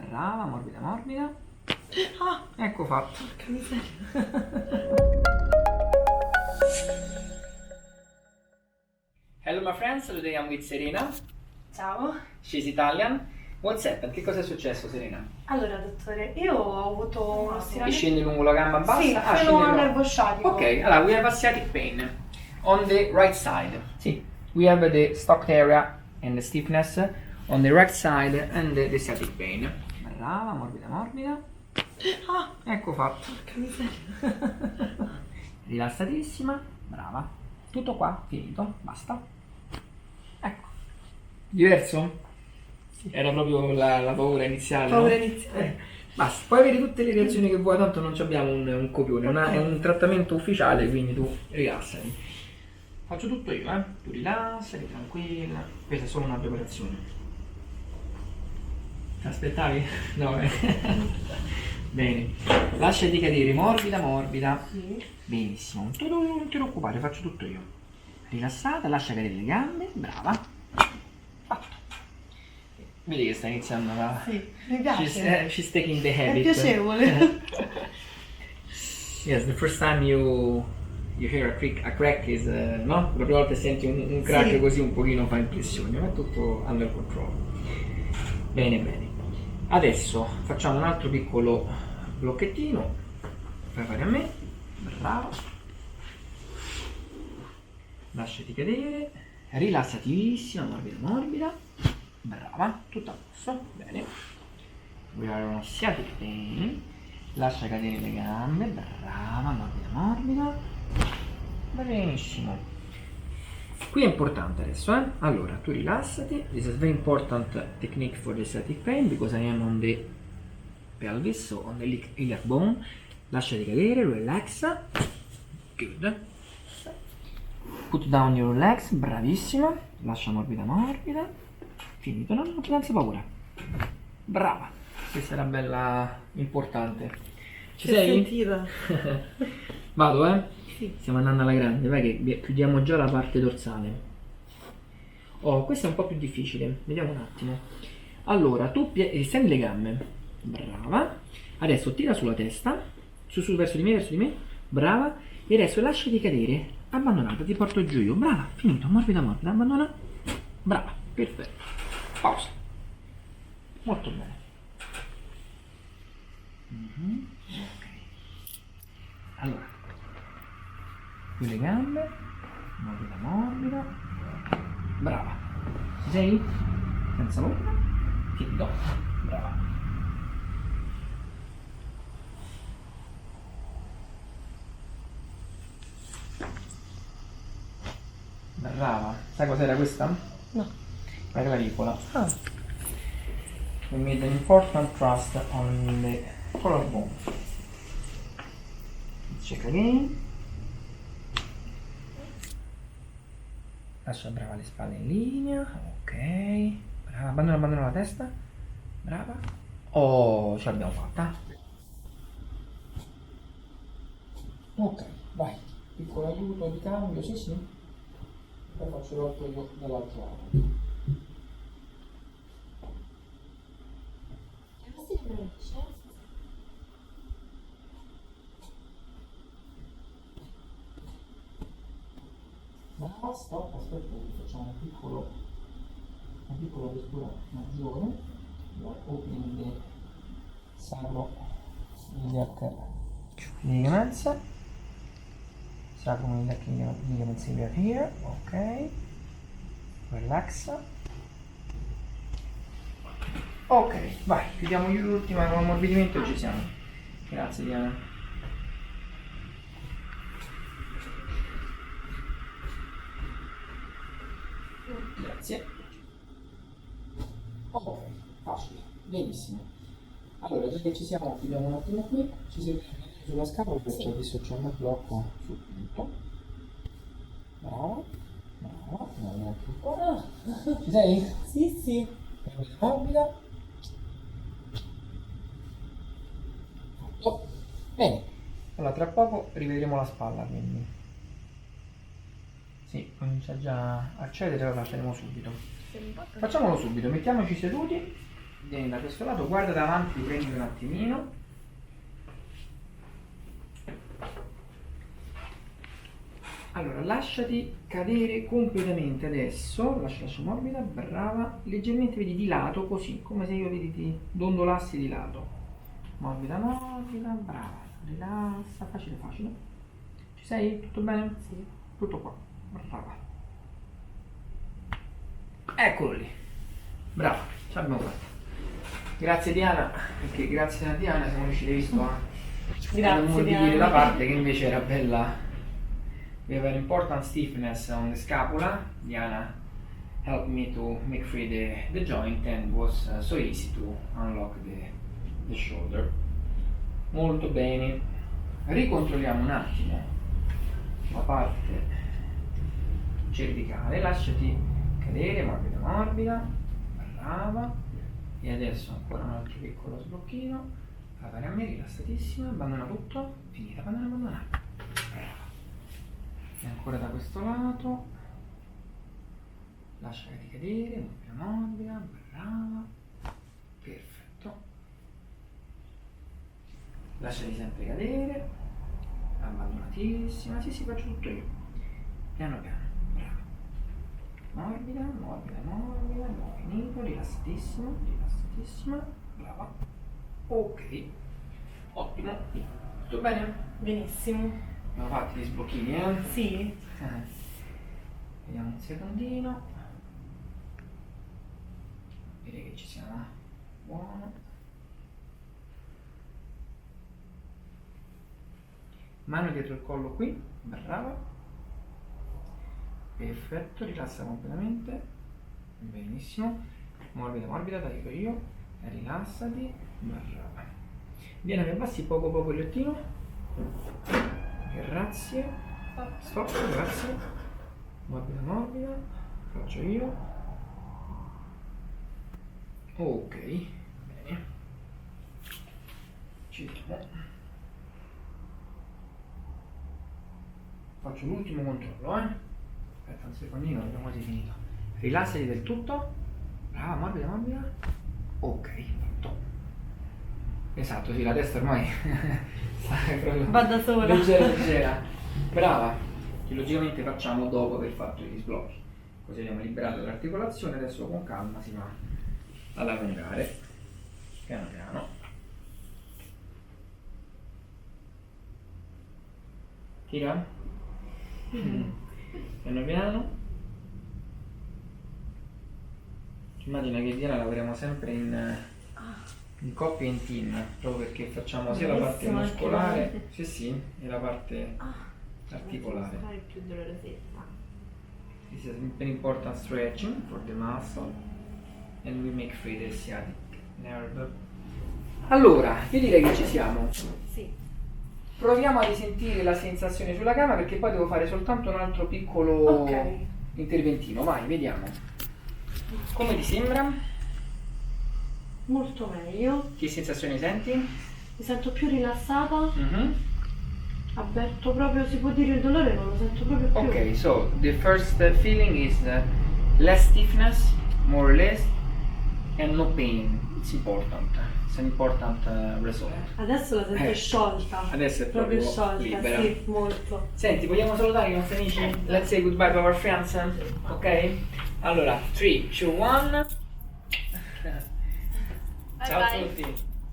Brava, morbida, morbida. Ah, Ecco fatto. porca miseria. Hello my friends, today I'm with Serena. Ciao. She's Italian. What's happened? Che cosa è successo, Serena? Allora, dottore, io ho avuto uno E stiramento. scendi lungo la gamba bassa? Sì, scende fino al lungo- nervo sciatico. Ok, allora we have a sciatic pain on the right side. Sì, we have the stopped area and the stiffness on the right side and the sciatic pain. Brava, morbida, morbida. Ah, Ecco fatto. porca miseria. Rilassatissima, brava. Tutto qua, finito, basta. Ecco. Diverso? Era proprio la paura iniziale, Paura no? iniziale. Basta, puoi avere tutte le reazioni che vuoi, tanto non abbiamo un copione, è un trattamento ufficiale, quindi tu rilassati. Faccio tutto io, eh? Tu rilassati, tranquilla. Questa è solo una preparazione. Ti aspettavi? No, Bene. Lasciati cadere, morbida, morbida. Sì. Benissimo. Tu non ti preoccupare, faccio tutto io. Rilassata, lascia cadere le gambe, brava. Fatto. Vedi che sta iniziando a... Sì, mi piace. She's taking the È habit. piacevole. Yes, the first time you hear a crack is, no? La prima volta che senti un crack Sì. così un pochino fa impressione, ma è tutto under control. Bene, bene. Adesso facciamo un altro piccolo blocchettino. Fai fare a me. Bravo. Lasciati cadere. Rilassatissima, morbida, morbida. Brava, tutto a posto. Bene. We are on sciatic pain. Lascia cadere le gambe. Brava, morbida, morbida. Benissimo. Qui è importante adesso, eh? Allora, tu rilassati. This is very important technique for the sciatic pain because I am on the pelvis, so on the iliac bone. Lasciati cadere, relaxa. Good. Put down your legs, bravissima. Lascia morbida, morbida. Finito, no? Non ti paura. Brava. Questa era bella importante. Ci Si è sei? sentita. Vado, eh? Sì. Stiamo andando alla grande, vai che chiudiamo già la parte dorsale. Oh, questo è un po' più difficile, vediamo un attimo. Allora, tu stendi le gambe, brava. Adesso tira sulla testa, su verso di me, brava. E adesso lasciati cadere, abbandonata, ti porto giù io, brava, finito, morbida, morbida, abbandona, brava, perfetto. Pausa. Molto bene. Ok. Allora, qui le gambe, morbida, morbida, brava. Ci sei? Senza paura, finito, brava. Brava. Sai cos'era questa? No. La clavicola. Ah, We made an important thrust on the collarbone. Check again. Lascia brava le spalle in linea. Ok. Brava. Abbandona la testa. Brava. Oh, ce l'abbiamo fatta. Ok, vai. Piccolo aiuto di cambio, sì sì. Poi faccio l'altro io dall'altro lato. No, stop, aspetta, facciamo una piccola apertura maggiore. Opening the sacro iliac ligaments. Sacrum iliac ligaments here, ok. Relax. Ok, vai, chiudiamo l'ultima con ammorbidimento e ci siamo. Grazie Diana. Grazie. Ok, facile, benissimo. Allora, già che ci siamo, chiudiamo un attimo qui, ci sediamo sulla scapola perché adesso c'è un blocco sul punto. Brava, brava, non neanche un po'. Ci sei? sì, sì. Morbida. Fatto. Bene, allora tra poco rivedremo la spalla quindi. Sì, comincia già a cedere, allora la faremo subito. Facciamolo subito, mettiamoci seduti Vieni da questo lato, guarda davanti, prendi un attimino. Allora, lasciati cadere completamente adesso, lascia morbida, brava, leggermente vedi di lato, così, come se io vedi ti dondolassi di lato. Morbida, morbida, brava, rilassa, facile, facile. Ci sei? Tutto bene? Sì. Tutto qua, brava. Eccolo lì, brava, ce l'abbiamo fatta. Grazie Diana, perché grazie a Diana siamo riusciti, visto, a Grazie dire la Diana. parte che invece era bella. We have an important stiffness on the scapula. Diana helped me to make free the joint and was so easy to unlock the shoulder. Molto bene. Ricontrolliamo un attimo la parte cervicale. Lasciati cadere, morbida, morbida. Brava. E adesso ancora un altro piccolo sblocchino. Fa bene a me, rilassatissima. Abbandona tutto. Finita, abbandona. Brava. E ancora da questo lato, lasciati cadere, morbida, morbida, brava, perfetto, lasciati sempre cadere, abbandonatissima, sì faccio tutto io, piano piano, brava, morbida, morbida, morbida, abbiamo finito, rilassatissima, rilassatissima, brava, ok, ottimo, tutto bene? Benissimo. Abbiamo fatto gli sbocchini, eh? Sì. Vediamo un secondino. Direi che ci siamo. Buono. Mano dietro il collo qui, brava. Perfetto, rilassa completamente. Benissimo. Morbida, morbida, t'aiuto io. Rilassati, brava. Vieni che abbassi poco poco il lettino. Grazie. Stop, grazie. Morbida, morbida. Faccio io. Ok, bene. Ci siamo. Faccio l'ultimo controllo, Aspetta un secondino, abbiamo quasi finito. Rilassati del tutto. Brava, morbida, morbida. Ok, fatto. Esatto, sì, la testa ormai sta proprio Va da sola. leggera, leggera. Brava. Che logicamente facciamo dopo aver fatto gli sblocchi. Così abbiamo liberato l'articolazione, adesso con calma si va ad allungare. Piano piano. Tira. Piano piano. Immagina che Diana lavoriamo sempre in coppia e in team, proprio perché facciamo sia la parte Bellissimo anche muscolare, noi. sì sì, e la parte articolare. Fare più dolorosetta. This is an important stretching for the muscle and we make free the sciatic nerve. Allora, io direi che ci siamo. Sì. Proviamo a risentire la sensazione sulla gamba perché poi devo fare soltanto un altro piccolo Ok. interventino. Vai, vediamo. Come ti sembra? Molto meglio. Che sensazioni senti? Mi sento più rilassata. Mhm. Avverto proprio, si può dire, il dolore non lo sento proprio più. Okay, so the first feeling is less stiffness, more or less, and no pain. It's important. It's an important result. Adesso la sento sciolta. Adesso è proprio sciolta, libera. sì, molto. Senti, vogliamo salutare i nostri amici? Let's say goodbye to our friends, ok? Allora, 3, 2, 1. Ciao a tutti.